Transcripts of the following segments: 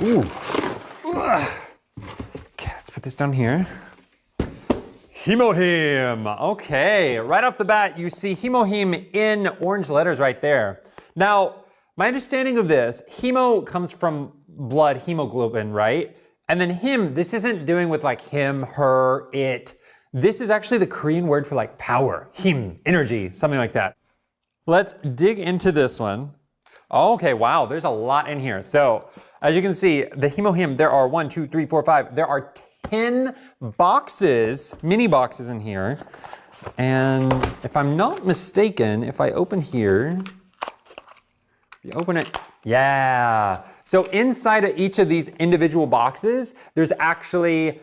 Ooh. Okay, let's put this down here. HemoHIM. Okay, right off the bat, you see HemoHIM in orange letters right there. Now, my understanding of this, hemo comes from blood, hemoglobin, right? And then him, this isn't doing with like him, her, it. This is actually the Korean word for like power, him, energy, something like that. Let's dig into this one. Okay, wow, there's a lot in here. So, as you can see, the HemoHIM, there are 1, 2, 3, 4, 5. There are 10 boxes, mini boxes in here. And if I'm not mistaken, if I open here, you open it, yeah. So inside of each of these individual boxes, there's actually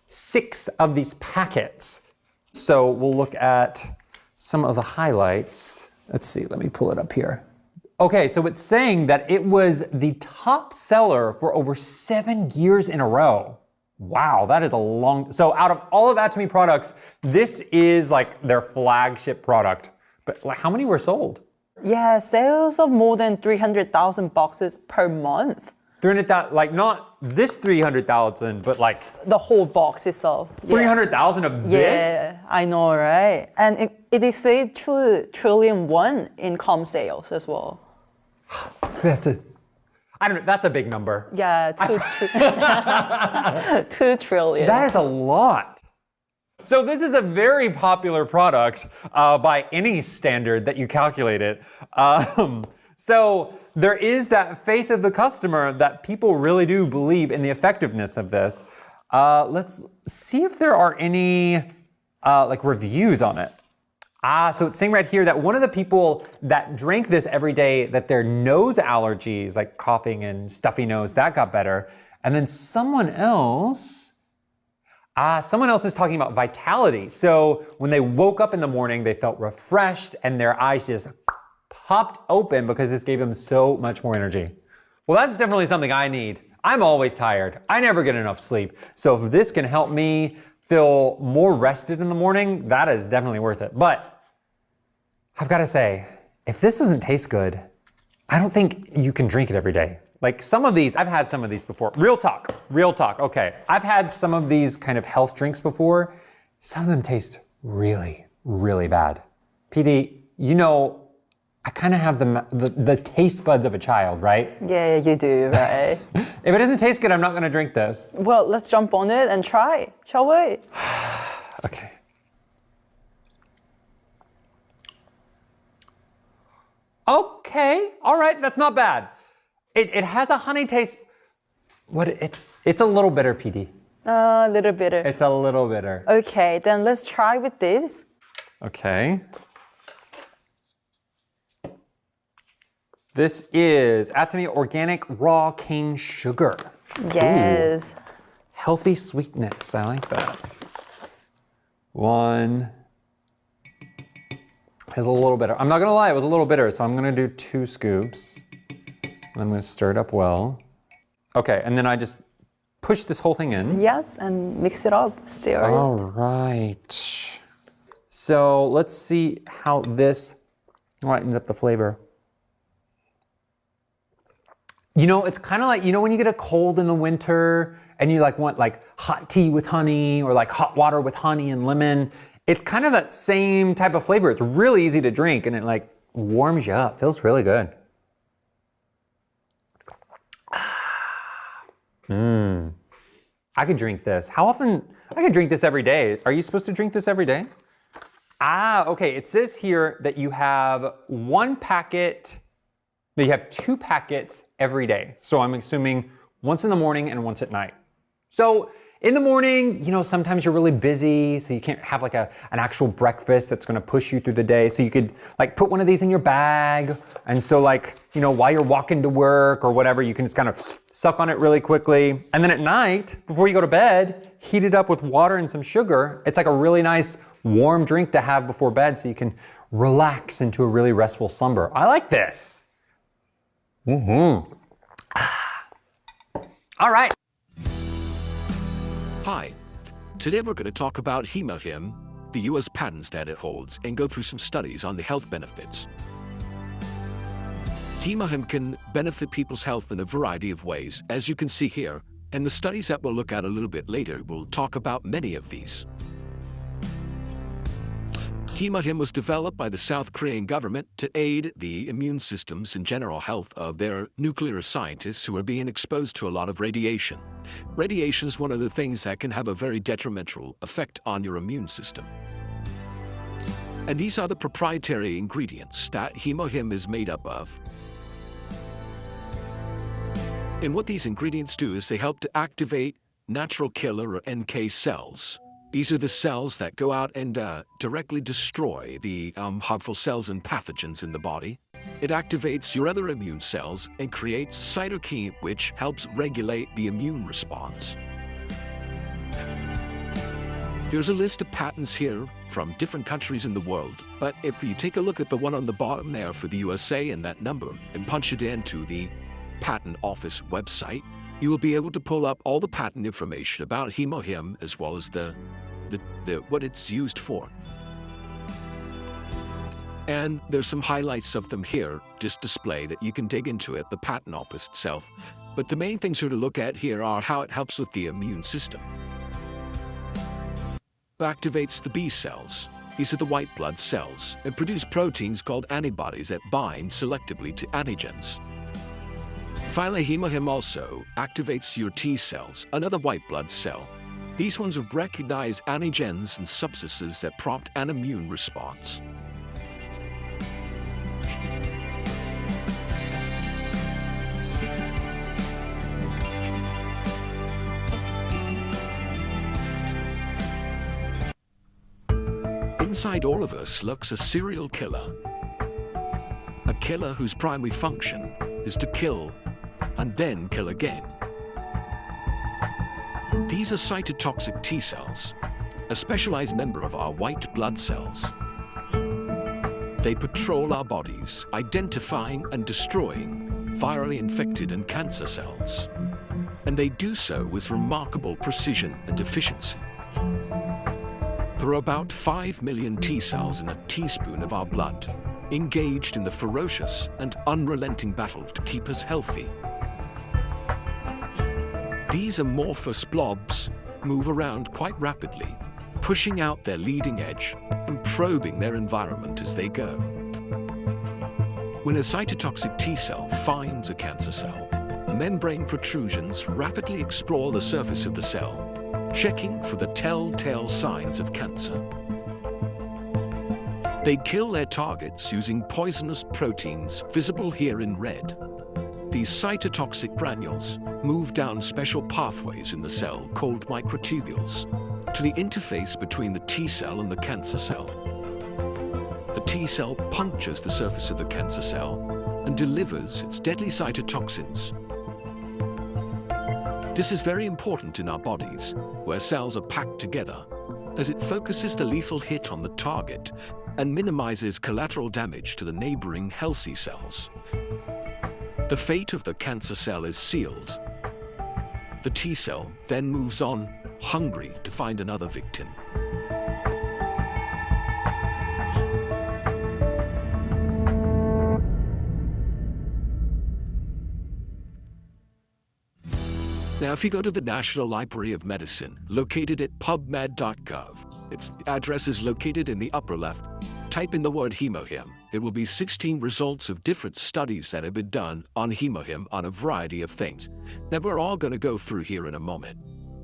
6 of these packets. So we'll look at some of the highlights. Let's see, let me pull it up here. Okay, so it's saying that it was the top seller for over 7 years in a row. Wow, that is a long, so out of all of Atomy products, this is like their flagship product. But how many were sold? Yeah, sales of more than 300,000 boxes per month. 300,000, like not this 300,000, but like the whole box itself. 300,000 of this? Yeah, I know, right? And it is say 2 trillion won in com sales as well. That's a big number. Yeah, 2 trillion. That is a lot. So this is a very popular product by any standard that you calculate it. So there is that faith of the customer that people really do believe in the effectiveness of this. Let's see if there are any like reviews on it. So it's saying right here that one of the people that drank this every day, that their nose allergies, like coughing and stuffy nose, that got better. And then someone else is talking about vitality. So when they woke up in the morning, they felt refreshed and their eyes just popped open because this gave them so much more energy. Well, that's definitely something I need. I'm always tired. I never get enough sleep. So if this can help me feel more rested in the morning, that is definitely worth it. But I've got to say, if this doesn't taste good, I don't think you can drink it every day. Like some of these, I've had some of these before. Real talk, okay. I've had some of these kind of health drinks before. Some of them taste really, really bad. PD, you know, I kind of have the taste buds of a child, right? Yeah, you do, right? If it doesn't taste good, I'm not gonna drink this. Well, let's jump on it and try, shall we? Okay. Okay, all right, that's not bad. It has a honey taste. It's a little bitter, PD. A little bitter. It's a little bitter. Okay, then let's try with this. Okay. This is Atomy Organic Raw Cane Sugar. Yes. Ooh. Healthy sweetness, I like that. One. It's a little bitter. I'm not gonna lie, it was a little bitter, so I'm gonna do 2 scoops. I'm gonna stir it up well. Okay, and then I just push this whole thing in. Yes, and mix it up, stir it. All right. So let's see how this lightens up the flavor. You know, it's kind of like, you know when you get a cold in the winter and you like want like hot tea with honey or like hot water with honey and lemon? It's kind of that same type of flavor. It's really easy to drink and it like warms you up. Feels really good. I could drink this. How often? I could drink this every day. Are you supposed to drink this every day? Okay. It says here that you have 1 packet, that you have 2 packets every day. So I'm assuming once in the morning and once at night. So in the morning, you know, sometimes you're really busy, so you can't have like an actual breakfast that's gonna push you through the day. So you could like put one of these in your bag. And so like, you know, while you're walking to work or whatever, you can just kind of suck on it really quickly. And then at night, before you go to bed, heat it up with water and some sugar. It's like a really nice warm drink to have before bed so you can relax into a really restful slumber. I like this. All right. Hi, today we're going to talk about HemoHIM, the US patents that it holds, and go through some studies on the health benefits. HemoHIM can benefit people's health in a variety of ways, as you can see here, and the studies that we'll look at a little bit later will talk about many of these. HemoHIM was developed by the South Korean government to aid the immune systems and general health of their nuclear scientists who are being exposed to a lot of radiation. Radiation is one of the things that can have a very detrimental effect on your immune system. And these are the proprietary ingredients that HemoHIM is made up of. And what these ingredients do is they help to activate natural killer or NK cells. These are the cells that go out and directly destroy the harmful cells and pathogens in the body. It activates your other immune cells and creates cytokine, which helps regulate the immune response. There's a list of patents here from different countries in the world, but if you take a look at the one on the bottom there for the USA and that number and punch it into the Patent Office website, you will be able to pull up all the patent information about HemoHIM as well as what it's used for. And there's some highlights of them here, just display that you can dig into at the Patent Office itself. But the main things here to look at here are how it helps with the immune system. It activates the B cells. These are the white blood cells and produce proteins called antibodies that bind selectively to antigens. Finally, HemoHIM also activates your T cells, another white blood cell. These ones recognize antigens and substances that prompt an immune response. Inside all of us lurks a serial killer. A killer whose primary function is to kill and then kill again. These are cytotoxic T cells, a specialized member of our white blood cells. They patrol our bodies, identifying and destroying virally infected and cancer cells. And they do so with remarkable precision and efficiency. There are about 5 million T cells in a teaspoon of our blood, engaged in the ferocious and unrelenting battle to keep us healthy. These amorphous blobs move around quite rapidly, pushing out their leading edge and probing their environment as they go. When a cytotoxic T cell finds a cancer cell, membrane protrusions rapidly explore the surface of the cell, checking for the telltale signs of cancer. They kill their targets using poisonous proteins visible here in red. These cytotoxic granules move down special pathways in the cell called microtubules to the interface between the T cell and the cancer cell. The T cell punctures the surface of the cancer cell and delivers its deadly cytotoxins. This is very important in our bodies, where cells are packed together, as it focuses the lethal hit on the target and minimizes collateral damage to the neighboring healthy cells. The fate of the cancer cell is sealed. The T cell then moves on, hungry to find another victim. Now, if you go to the National Library of Medicine, located at pubmed.gov, its address is located in the upper left. Type in the word HemoHIM. It will be 16 results of different studies that have been done on HemoHIM on a variety of things. Now, we're all going to go through here in a moment.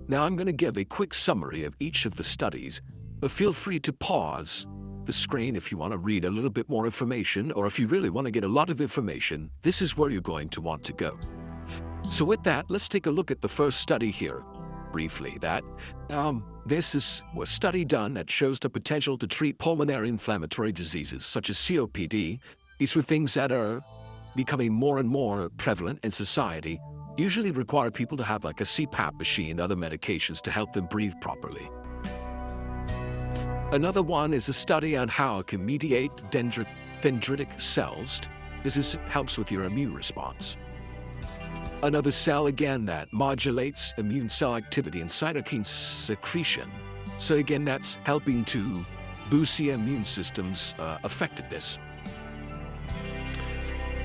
Now, I'm going to give a quick summary of each of the studies, but feel free to pause the screen if you want to read a little bit more information, or if you really want to get a lot of information, this is where you're going to want to go. So with that, let's take a look at the first study here, briefly. This is a study done that shows the potential to treat pulmonary inflammatory diseases such as COPD. These are things that are becoming more and more prevalent in society, usually require people to have like a CPAP machine and other medications to help them breathe properly. Another one is a study on how it can mediate dendritic cells. This helps with your immune response. Another cell, again, that modulates immune cell activity and cytokine secretion. So again, that's helping to boost the immune system's effectiveness.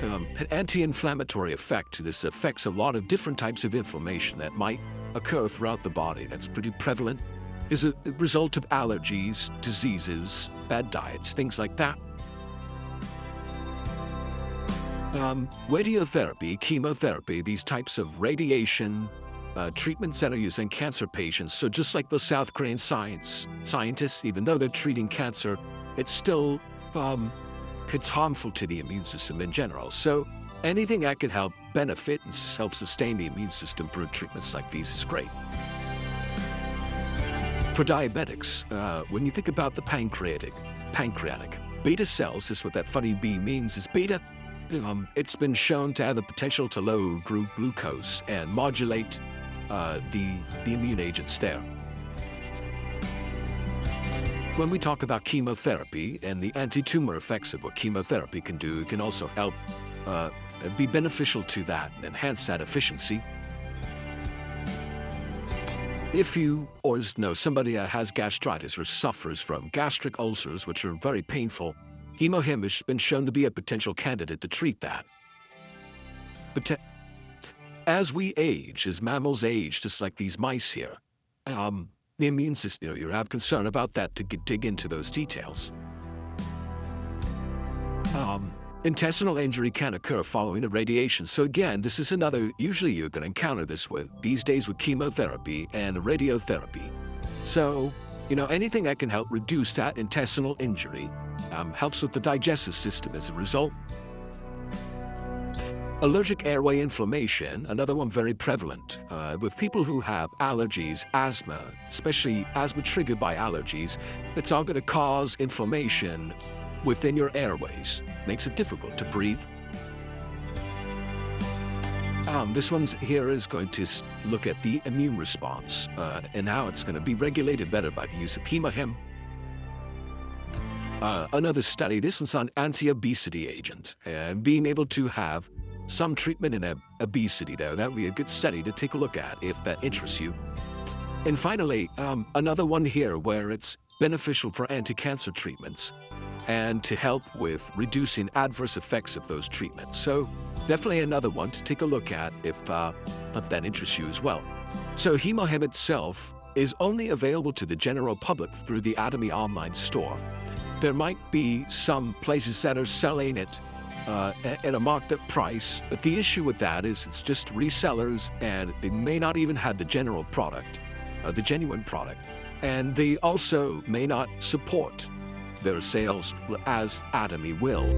an anti-inflammatory effect. This affects a lot of different types of inflammation that might occur throughout the body. That's pretty prevalent. Is a result of allergies, diseases, bad diets, things like that. Radiotherapy, chemotherapy, these types of radiation treatments that are used in cancer patients. So just like the South Korean scientists, even though they're treating cancer, it's still it's harmful to the immune system in general. So anything that could help benefit and help sustain the immune system through treatments like these is great. For diabetics, when you think about the pancreatic beta cells, is what that funny B means, is beta. It's been shown to have the potential to lower glucose and modulate the immune agents there. When we talk about chemotherapy and the anti-tumor effects of what chemotherapy can do, it can also help be beneficial to that and enhance that efficiency. If you or know somebody that has gastritis or suffers from gastric ulcers, which are very painful, HemoHIM has been shown to be a potential candidate to treat that. But as we age, as mammals age, just like these mice here, the immune system, you have concern about that to dig into those details. Intestinal injury can occur following irradiation. So again, this is another, usually you're going to encounter this these days with chemotherapy and radiotherapy. So, anything that can help reduce that intestinal injury helps with the digestive system as a result. Allergic airway inflammation, another one very prevalent. With people who have allergies, asthma, especially asthma triggered by allergies, it's all going to cause inflammation within your airways. Makes it difficult to breathe. This one here is going to look at the immune response and how it's going to be regulated better by the use of HemoHIM. Another study, this one's on anti-obesity agents and being able to have some treatment in obesity there. That would be a good study to take a look at if that interests you. And finally, another one here where it's beneficial for anti-cancer treatments and to help with reducing adverse effects of those treatments. So definitely another one to take a look at if that interests you as well. So HemoHIM itself is only available to the general public through the Atomy online store. There might be some places that are selling it at a marked up price, but the issue with that is it's just resellers and they may not even have the general product, the genuine product, and they also may not support their sales as Atomy will.